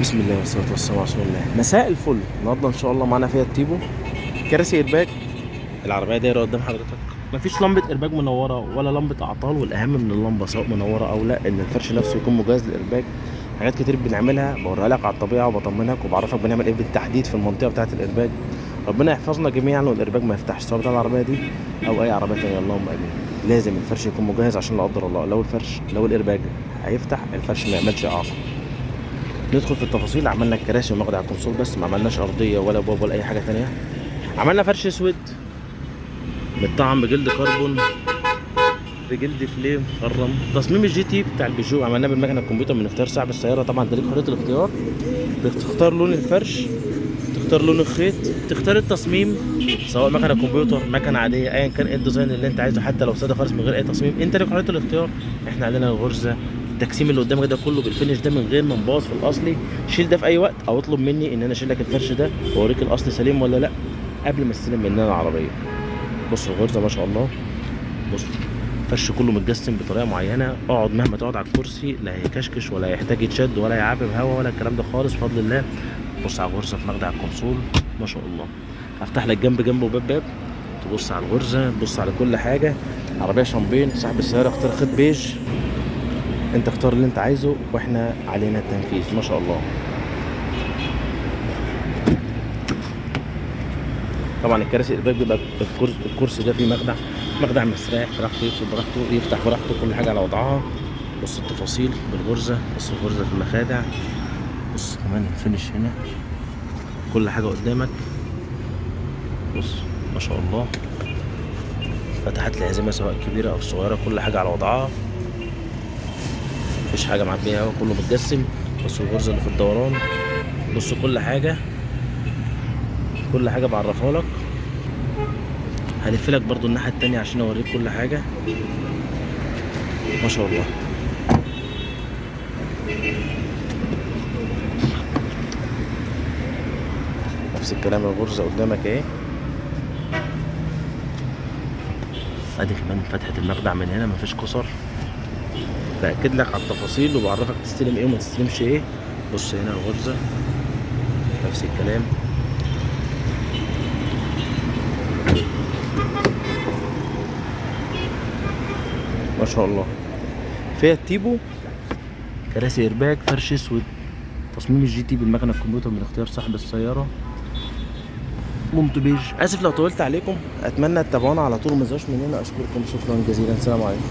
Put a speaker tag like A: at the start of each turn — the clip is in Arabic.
A: بسم الله والصلاة والسلام على رسول الله. مساء الفل. النهارده ان شاء الله معانا فيها التيبو كراسي ايرباج. العربية دايرة قدام حضرتك، مفيش لمبة ايرباج منورة ولا لمبة اعطال، والاهم من اللمبة سواء منورة او لا ان الفرش نفسه يكون مجهز للايرباج. حاجات كتير بنعملها بوريها لك على الطبيعة وبطمنك وبعرفك بنعمل ايه بالتحديد في المنطقة بتاعة الايرباج. ربنا يحفظنا جميعا والايرباج ما يفتحش سواء بتاع العربية دي او اي عربية تانية، اللهم امين. لازم الفرش يكون مجهز عشان لا قدر الله لو الايرباج هيفتح الفرش ما يعملش اعاقة. ندخل في التفاصيل. عملنا الكراسي ومقعد على الكونسول بس، ما عملناش ارضيه ولا باب ولا اي حاجه تانية. عملنا فرش اسود متطعم بجلد كربون بجلد فليم خرم. تصميم الجي تي بتاع البيجو عملناه بالمكنه الكمبيوتر من اختيار صاحب السياره. طبعا انت ليك حريه الاختيار، بتختار لون الفرش، تختار لون الخيط، تختار التصميم سواء مكنه كمبيوتر مكنه عاديه ايا كان ايه الديزاين اللي انت عايزه، حتى لو ساده خالص من غير اي تصميم انت ليك حريه الاختيار. احنا عندنا الغرزه التجسيم اللي قدامك ده كله بالفينش ده من غير ما نبوظ في الاصلي. شيل ده في اي وقت او اطلب مني ان انا اشيل لك الفرش ده واوريك الاصل سليم ولا لا قبل ما تستلم مننا العربيه. بص الغرزه ما شاء الله، بص الفرش كله متجسم بطريقه معينه. اقعد مهما تقعد على الكرسي لا هيكشكش ولا يحتاج يتشد ولا يعبب هوا ولا الكلام ده خالص بفضل الله. بص على الغرزه في مخدع الكونسول ما شاء الله. هفتح لك جنب وباب باب تبص على الغرزه، تبص على كل حاجه. عربيه شامبين، صاحب السياره اختار خيط بيج، انت اختار اللي انت عايزه واحنا علينا التنفيذ ما شاء الله. طبعا الكراسي الباب بيبقى الكرسي ده فيه مخدع مستريح براحته، يفصل براحته، يفتح براحته، كل حاجه على وضعها. بص التفاصيل بالغرزه، بص الغرزه في المخادع، بص كمان الفينش هنا، كل حاجه قدامك. بص ما شاء الله. فتحات العزيمه سواء كبيره او صغيره كل حاجه على وضعها، مفيش حاجه معبيه هوا، كله متجسم. بص الغرزه اللي في الدوران، بص كل حاجه بعرفها لك. هلف لك برضو الناحيه التانية عشان اوريك كل حاجه ما شاء الله. نفس الكلام الغرزه قدامك اهي. ادي كمان فتحه المخدع من هنا مفيش كسر. باكد لك على التفاصيل وبعرفك تستلم ايه وما تستلمش ايه. بص هنا الغرزه نفس الكلام. ما شاء الله. فيها التيبو كراسي ايرباج، فرش اسود، تصميم الجي تي بالمكنه الكمبيوتر من اختيار صاحب السياره، مونت بيج. اسف لو طولت عليكم، اتمنى تتابعونا على طول وما تزهقوش مننا. اشكركم شكرا جزيلا، سلام عليكم.